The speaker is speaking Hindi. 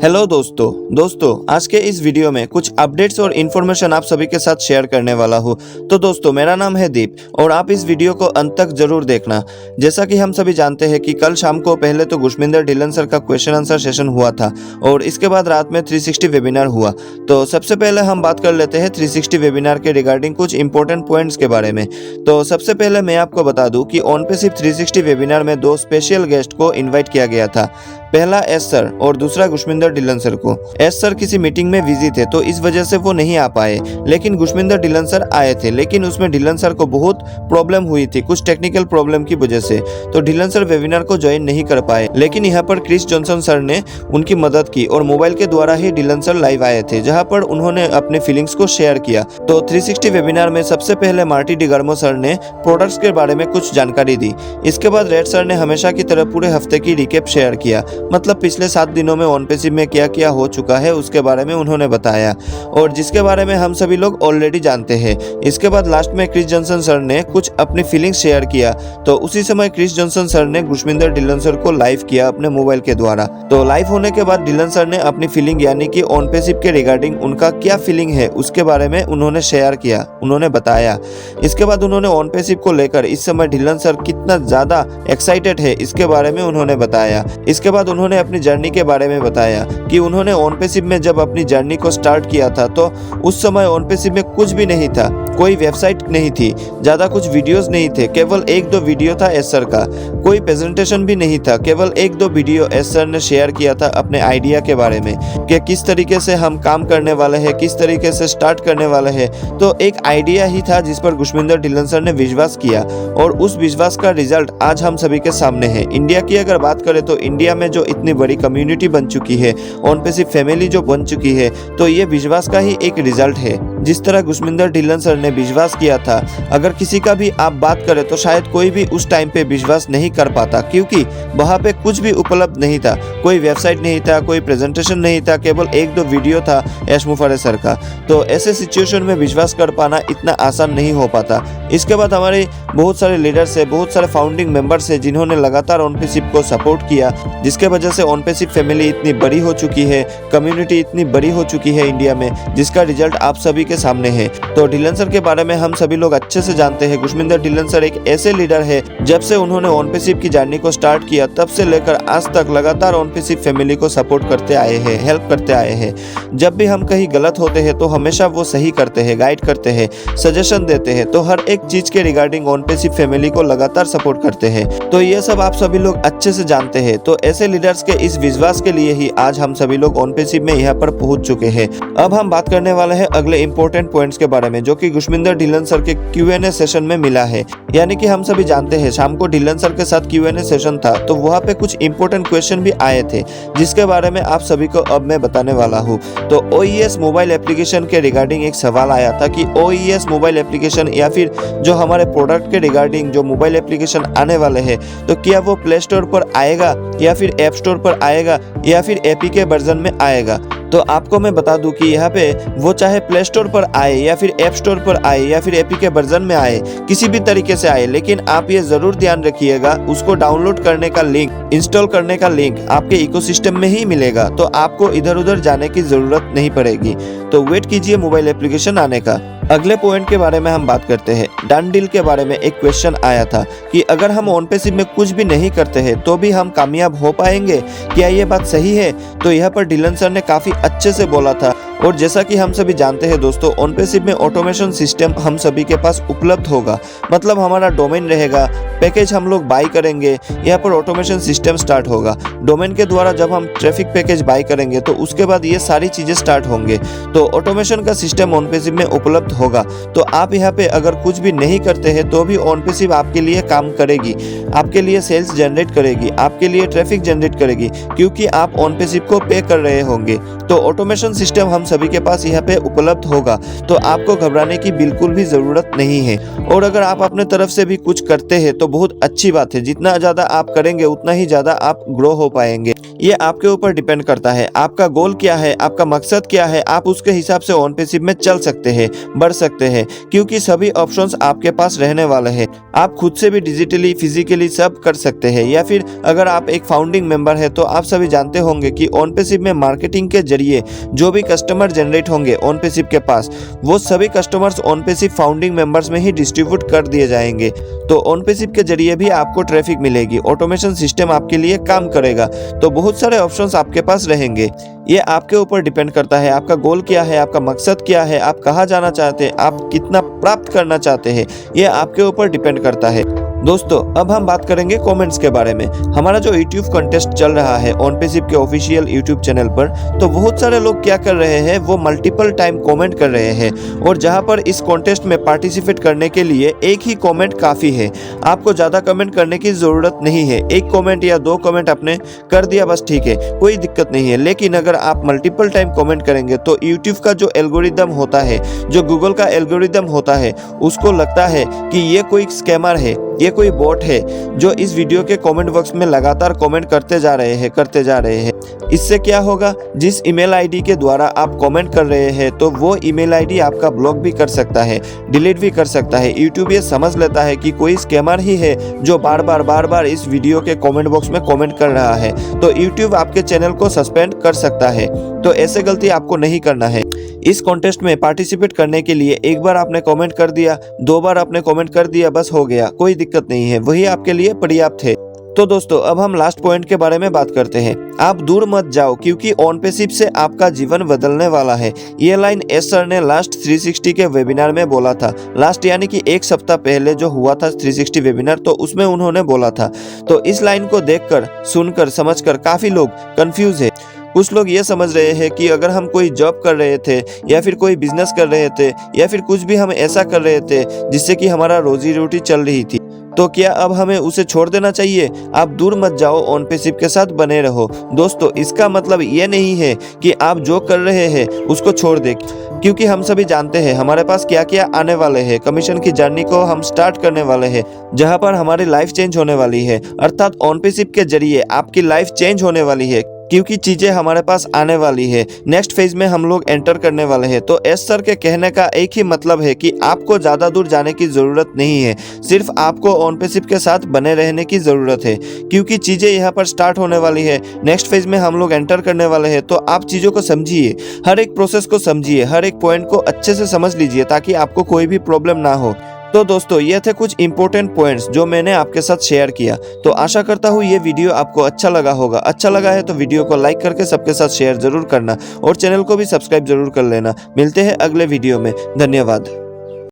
हेलो दोस्तों आज के इस वीडियो में कुछ अपडेट्स और इन्फॉर्मेशन आप सभी के साथ शेयर करने वाला हूँ। तो दोस्तों मेरा नाम है दीप और आप इस वीडियो को अंत तक जरूर देखना। जैसा कि हम सभी जानते हैं कि कल शाम को पहले तो गुरमिंदर ढिल्लन सर का क्वेश्चन आंसर सेशन हुआ था और इसके बाद रात में 360 वेबिनार हुआ। तो सबसे पहले हम बात कर लेते हैं 360 वेबिनार के रिगार्डिंग कुछ इंपॉर्टेंट पॉइंट्स के बारे में। तो सबसे पहले मैं आपको बता दूं कि ऑन पे सिर्फ 360 वेबिनार में दो स्पेशल गेस्ट को इन्वाइट किया गया था। पहला एस सर और दूसरा गुरमिंदर ढिल्लन सर को। एस सर किसी मीटिंग में बिजी थे तो इस वजह से वो नहीं आ पाए, लेकिन गुरमिंदर ढिल्लन सर आए थे। लेकिन उसमें ढिल्लन सर को बहुत प्रॉब्लम हुई थी, कुछ टेक्निकल प्रॉब्लम की वजह से, तो ढिल्लन सर वेबिनार को ज्वाइन नहीं कर पाए। लेकिन यहाँ पर क्रिस जॉनसन सर ने उनकी मदद की और मोबाइल के द्वारा ही ढिल्लन सर लाइव आए थे, जहाँ पर उन्होंने अपने फीलिंग्स को शेयर किया। तो 360 वेबिनार में सबसे पहले मार्टी डिगार्मो सर ने प्रोडक्ट्स के बारे में कुछ जानकारी दी। इसके बाद रेड सर ने हमेशा की तरह पूरे हफ्ते की रिकेप शेयर किया, मतलब पिछले 7 दिनों में ऑन पे सिप में क्या क्या हो चुका है उसके बारे में उन्होंने बताया, और जिसके बारे में हम सभी लोग ऑलरेडी जानते हैं। इसके बाद लास्ट में क्रिस जॉनसन सर ने कुछ अपनी फीलिंग्स शेयर किया। तो उसी समय क्रिस जॉनसन सर ने गुरमिंदर ढिल्लन सर को लाइव किया अपने मोबाइल के द्वारा। तो लाइव होने के बाद ढिल्लन सर ने अपनी फीलिंग यानी कि ऑन पे सिप के रिगार्डिंग उनका क्या फीलिंग है उसके बारे में उन्होंने शेयर किया, उन्होंने बताया। इसके बाद उन्होंने ऑन पे सिप को लेकर इस समय ढिल्लन सर कितना ज्यादा एक्साइटेड है इसके बारे में उन्होंने बताया। इसके बाद उन्होंने अपनी जर्नी के बारे में बताया कि उन्होंने ऑन पे सिप में जब अपनी जर्नी को स्टार्ट किया था तो उस समय ऑन पे सिप में कुछ भी नहीं था, कोई वेबसाइट नहीं थी, ज्यादा कुछ वीडियोस नहीं थे, केवल 1-2 वीडियो था एस सर का, कोई प्रेजेंटेशन भी नहीं था, केवल 1-2 वीडियो एस सर ने शेयर किया था अपने आइडिया के बारे में कि किस तरीके से हम काम करने वाले हैं, किस तरीके से स्टार्ट करने वाले हैं। तो एक आइडिया ही था जिस पर गुरमिंदर ढिल्लन सर ने विश्वास किया और उस विश्वास का रिजल्ट आज हम सभी के सामने है। इंडिया की अगर बात करें तो इंडिया में जो इतनी बड़ी कम्युनिटी बन चुकी है, ऑन पे सिप फैमिली जो बन चुकी है, तो ये विश्वास का ही एक रिजल्ट है। जिस तरह गुरमिंदर ढिल्लन सर ने विश्वास किया था, अगर किसी का भी आप बात करें तो शायद कोई भी उस टाइम पे विश्वास नहीं कर पाता, क्योंकि वहाँ पे कुछ भी उपलब्ध नहीं था, कोई वेबसाइट नहीं था, कोई प्रेजेंटेशन नहीं था, केवल 1-2 वीडियो था यश मुफारे सर का। तो ऐसे सिचुएशन में विश्वास कर पाना इतना आसान नहीं हो पाता। इसके बाद हमारे बहुत सारे लीडर्स है, बहुत सारे फाउंडिंग मेंबर्स है जिन्होंने लगातार ऑन पे सिप को सपोर्ट किया, जिसके वजह से ऑन पे सिप फैमिली इतनी बड़ी हो चुकी है, कम्युनिटी इतनी बड़ी हो चुकी है इंडिया में, जिसका रिजल्ट आप सभी के सामने है। तो ढिल्लन सर के बारे में हम सभी लोग अच्छे से जानते हैं। गुरमिंदर ढिल्लन सर एक ऐसे लीडर है, जब से उन्होंने ऑन पे सिप की जर्नी को स्टार्ट किया तब से लेकर आज तक लगातार ऑन पे सिप फैमिली को सपोर्ट करते आए हैं, हेल्प करते आए हैं। जब भी हम कहीं गलत होते हैं तो हमेशा वो सही करते हैं, गाइड करते हैं, सजेशन देते हैं। तो हर एक चीज के रिगार्डिंग ऑन पे सिप फैमिली को लगातार सपोर्ट करते हैं। तो ये सब आप सभी लोग अच्छे से जानते हैं। तो ऐसे लीडर्स के इस विश्वास के लिए ही आज हम सभी लोग ऑन पे सिप में यहाँ पर पहुंच चुके हैं। अब हम बात करने वाले हैं अगले इंपॉर्टेंट पॉइंट्स के बारे में, जो कि गुरमिंदर ढिल्लन सर के Q&A सेशन में मिला है। यानी कि हम सभी जानते हैं शाम को ढिल्लन सर के साथ Q&A सेशन था, तो वहाँ पे कुछ इंपॉर्टेंट क्वेश्चन भी आए थे, जिसके बारे में आप सभी को अब मैं बताने वाला हूँ। तो OES मोबाइल एप्लीकेशन के रिगार्डिंग एक सवाल आया था कि OES मोबाइल एप्लीकेशन या फिर जो हमारे प्रोडक्ट के रिगार्डिंग जो मोबाइल एप्लीकेशन आने वाले हैं, तो क्या वो प्ले स्टोर पर आएगा या फिर ऐप स्टोर पर आएगा या फिर APK वर्जन में आएगा। तो आपको मैं बता दूं कि यहाँ पे वो चाहे प्ले स्टोर पर आए या फिर ऐप स्टोर पर आए या फिर APK वर्जन में आए, किसी भी तरीके से आए, लेकिन आप ये जरूर ध्यान रखिएगा उसको डाउनलोड करने का लिंक, इंस्टॉल करने का लिंक आपके इकोसिस्टम में ही मिलेगा। तो आपको इधर उधर जाने की जरूरत नहीं पड़ेगी। तो वेट कीजिए मोबाइल एप्लीकेशन आने का। अगले पॉइंट के बारे में हम बात करते हैं। डन डील के बारे में एक क्वेश्चन आया था कि अगर हम ऑन पे सिप में कुछ भी नहीं करते हैं तो भी हम कामयाब हो पाएंगे, क्या ये बात सही है? तो यहाँ पर ढिल्लन सर ने काफी अच्छे से बोला था। और जैसा कि हम सभी जानते हैं दोस्तों, ऑन पे सिप में ऑटोमेशन सिस्टम हम सभी के पास उपलब्ध होगा, मतलब हमारा डोमेन रहेगा, पैकेज हम लोग बाई करेंगे, यहाँ पर ऑटोमेशन सिस्टम स्टार्ट होगा। डोमेन के द्वारा जब हम ट्रैफिक पैकेज बाई करेंगे तो उसके बाद ये सारी चीजें स्टार्ट होंगे। तो ऑटोमेशन का सिस्टम ऑन पे सिप में उपलब्ध होगा। तो आप यहाँ पे अगर कुछ भी नहीं करते हैं तो भी ऑन पे सिप आपके लिए काम करेगी, आपके लिए सेल्स जनरेट करेगी, आपके लिए ट्रैफिक जनरेट करेगी, क्योंकि आप ऑन पे सिप को पे कर रहे होंगे। तो ऑटोमेशन सिस्टम हम सभी के पास यहाँ पे उपलब्ध होगा, तो आपको घबराने की बिल्कुल भी जरूरत नहीं है। और अगर आप अपने तरफ से भी कुछ करते हैं तो बहुत अच्छी बात है, जितना ज्यादा आप करेंगे उतना ही ज्यादा आप ग्रो हो पाएंगे। ये आपके ऊपर डिपेंड करता है। आपका गोल क्या है, आपका मकसद क्या है, आप उसके हिसाब से ऑन पैसिव में चल सकते हैं, बढ़ सकते हैं, क्योंकि सभी ऑप्शंस आपके पास रहने वाले हैं। आप खुद से भी डिजिटली, फिजिकली सब कर सकते हैं। या फिर अगर आप एक फाउंडिंग मेंबर है तो आप सभी जानते होंगे कि ऑन पैसिव में मार्केटिंग के जरिए जो भी कस्टमर जनरेट होंगे ऑन पैसिव के पास, वो सभी customers on passive founding members में ही डिस्ट्रीब्यूट कर दिए जाएंगे। तो ऑन पैसिव के जरिए भी आपको ट्रैफिक मिलेगी, ऑटोमेशन सिस्टम आपके लिए काम करेगा। तो बहुत सारे ऑप्शंस आपके पास रहेंगे। ये आपके ऊपर डिपेंड करता है, आपका गोल क्या है, आपका मकसद क्या है, आप कहाँ जाना चाहते हैं, आप कितना प्राप्त करना चाहते हैं, ये आपके ऊपर डिपेंड करता है। दोस्तों, अब हम बात करेंगे कमेंट्स के बारे में। हमारा जो यूट्यूब कंटेस्ट चल रहा है ऑन पैसिव के ऑफिशियल यूट्यूब चैनल पर, तो बहुत सारे लोग क्या कर रहे हैं, वो मल्टीपल टाइम कमेंट कर रहे हैं। और जहां पर इस कॉन्टेस्ट में पार्टिसिपेट करने के लिए एक ही कमेंट काफ़ी है, आपको ज़्यादा कमेंट करने की ज़रूरत नहीं है। एक कमेंट या दो कमेंट आपने कर दिया बस, ठीक है, कोई दिक्कत नहीं है। लेकिन अगर आप मल्टीपल टाइम कमेंट करेंगे तो यूट्यूब का जो एल्गोरिदम होता है, जो गूगल का एल्गोरिदम होता है, उसको लगता है कि ये कोई स्कैमर है, ये कोई बॉट है जो इस वीडियो के कमेंट बॉक्स में लगातार कमेंट करते जा रहे हैं। इससे क्या होगा, जिस ईमेल आईडी के द्वारा आप कमेंट कर रहे हैं, तो वो ईमेल आईडी आपका ब्लॉक भी कर सकता है, डिलीट भी कर सकता है। यूट्यूब ये समझ लेता है कि कोई स्कैमर ही है जो बार बार इस वीडियो के कमेंट बॉक्स में कमेंट कर रहा है, तो यूट्यूब आपके चैनल को सस्पेंड कर सकता है। तो ऐसे गलती आपको नहीं करना है। इस कॉन्टेस्ट में पार्टिसिपेट करने के लिए एक बार आपने कमेंट कर दिया, दो बार आपने कमेंट कर दिया, बस हो गया, कोई दिक्कत नहीं है, वही आपके लिए पर्याप्त है। तो दोस्तों, अब हम लास्ट पॉइंट के बारे में बात करते हैं। आप दूर मत जाओ, क्योंकि ऑन पैसिव से आपका जीवन बदलने वाला है। ये लाइन एस सर ने लास्ट 360 के वेबिनार में बोला था। लास्ट यानी कि एक सप्ताह पहले जो हुआ था 360 वेबिनार, तो उसमें उन्होंने बोला था। तो इस लाइन को देखकर, सुनकर, समझकर काफी लोग कंफ्यूज है। कुछ लोग ये समझ रहे हैं कि अगर हम कोई जॉब कर रहे थे, या फिर कोई बिजनेस कर रहे थे, या फिर कुछ भी हम ऐसा कर रहे थे जिससे कि हमारा रोजी रोटी चल रही थी, तो क्या अब हमें उसे छोड़ देना चाहिए? आप दूर मत जाओ, ऑन पैसिव के साथ बने रहो। दोस्तों, इसका मतलब ये नहीं है कि आप जो कर रहे हैं उसको छोड़ दें, क्योंकि हम सभी जानते हैं हमारे पास क्या क्या आने वाले हैं। कमीशन की जर्नी को हम स्टार्ट करने वाले हैं, जहां पर हमारी लाइफ चेंज होने वाली है। अर्थात ऑन पैसिव के जरिए आपकी लाइफ चेंज होने वाली है, क्योंकि चीजें हमारे पास आने वाली है। नेक्स्ट फेज में हम लोग एंटर करने वाले हैं। तो एस सर के कहने का एक ही मतलब है कि आपको ज्यादा दूर जाने की जरूरत नहीं है, सिर्फ आपको ऑन पैसिव के साथ बने रहने की जरूरत है, क्योंकि चीजें यहाँ पर स्टार्ट होने वाली है। नेक्स्ट फेज में हम लोग एंटर करने वाले हैं। तो आप चीजों को समझिए, हर एक प्रोसेस को समझिए, हर एक पॉइंट को अच्छे से समझ लीजिए, ताकि आपको कोई भी प्रॉब्लम ना हो। तो दोस्तों, ये थे कुछ इंपॉर्टेंट पॉइंट्स जो मैंने आपके साथ शेयर किया। तो आशा करता हूँ ये वीडियो आपको अच्छा लगा होगा। अच्छा लगा है तो वीडियो को लाइक करके सबके साथ शेयर जरूर करना, और चैनल को भी सब्सक्राइब जरूर कर लेना। मिलते हैं अगले वीडियो में। धन्यवाद।